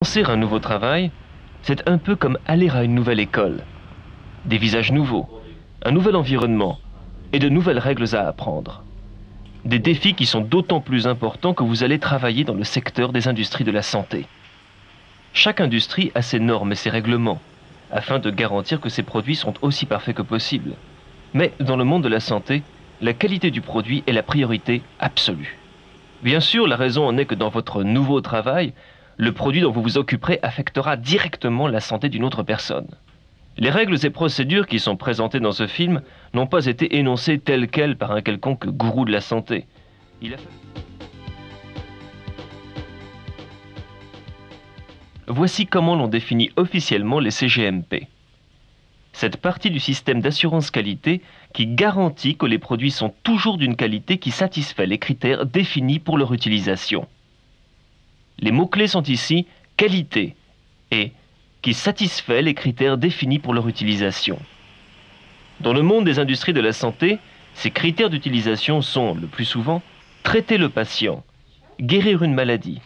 Commencer un nouveau travail, c'est un peu comme aller à une nouvelle école. Des visages nouveaux, un nouvel environnement et de nouvelles règles à apprendre. Des défis qui sont d'autant plus importants que vous allez travailler dans le secteur des industries de la santé. Chaque industrie a ses normes et ses règlements, afin de garantir que ses produits sont aussi parfaits que possible. Mais dans le monde de la santé, la qualité du produit est la priorité absolue. Bien sûr, la raison en est que dans votre nouveau travail, le produit dont vous vous occuperez affectera directement la santé d'une autre personne. Les règles et procédures qui sont présentées dans ce film n'ont pas été énoncées telles quelles par un quelconque gourou de la santé. Voici comment l'on définit officiellement les CGMP. Cette partie du système d'assurance qualité qui garantit que les produits sont toujours d'une qualité qui satisfait les critères définis pour leur utilisation. Les mots-clés sont ici qualité et qui satisfait les critères définis pour leur utilisation. Dans le monde des industries de la santé, ces critères d'utilisation sont, le plus souvent, traiter le patient, guérir une maladie,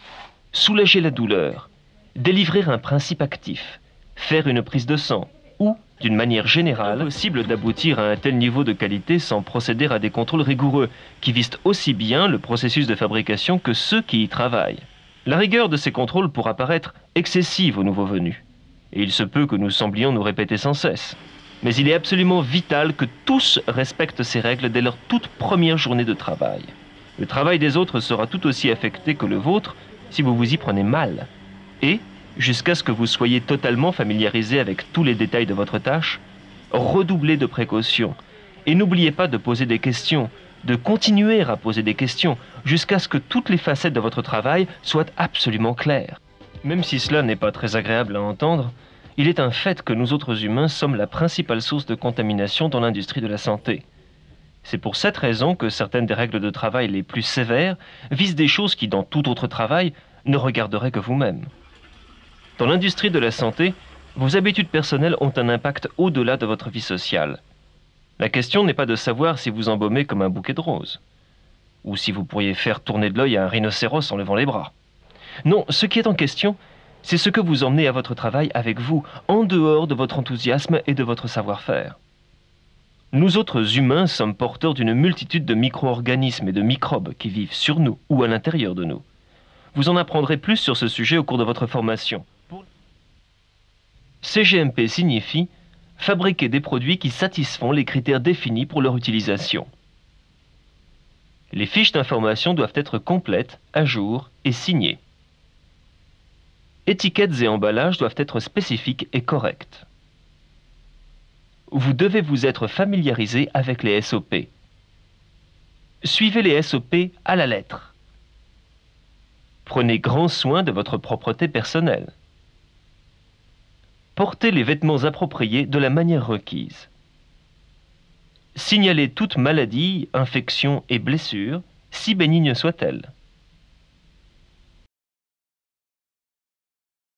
soulager la douleur, délivrer un principe actif, faire une prise de sang ou, d'une manière générale, possible d'aboutir à un tel niveau de qualité sans procéder à des contrôles rigoureux qui visent aussi bien le processus de fabrication que ceux qui y travaillent. La rigueur de ces contrôles pourra paraître excessive aux nouveaux venus, et il se peut que nous semblions nous répéter sans cesse. Mais il est absolument vital que tous respectent ces règles dès leur toute première journée de travail. Le travail des autres sera tout aussi affecté que le vôtre si vous vous y prenez mal. Et, jusqu'à ce que vous soyez totalement familiarisé avec tous les détails de votre tâche, redoublez de précautions et n'oubliez pas de poser des questions, de continuer à poser des questions jusqu'à ce que toutes les facettes de votre travail soient absolument claires. Même si cela n'est pas très agréable à entendre, il est un fait que nous autres humains sommes la principale source de contamination dans l'industrie de la santé. C'est pour cette raison que certaines des règles de travail les plus sévères visent des choses qui, dans tout autre travail, ne regarderaient que vous-même. Dans l'industrie de la santé, vos habitudes personnelles ont un impact au-delà de votre vie sociale. La question n'est pas de savoir si vous embaumez comme un bouquet de roses, ou si vous pourriez faire tourner de l'œil à un rhinocéros en levant les bras. Non, ce qui est en question, c'est ce que vous emmenez à votre travail avec vous, en dehors de votre enthousiasme et de votre savoir-faire. Nous autres humains sommes porteurs d'une multitude de micro-organismes et de microbes qui vivent sur nous ou à l'intérieur de nous. Vous en apprendrez plus sur ce sujet au cours de votre formation. CGMP signifie fabriquer des produits qui satisfont les critères définis pour leur utilisation. Les fiches d'information doivent être complètes, à jour et signées. Étiquettes et emballages doivent être spécifiques et corrects. Vous devez vous être familiarisé avec les SOP. Suivez les SOP à la lettre. Prenez grand soin de votre propreté personnelle. Portez les vêtements appropriés de la manière requise. Signalez toute maladie, infection et blessure, si bénigne soit-elle.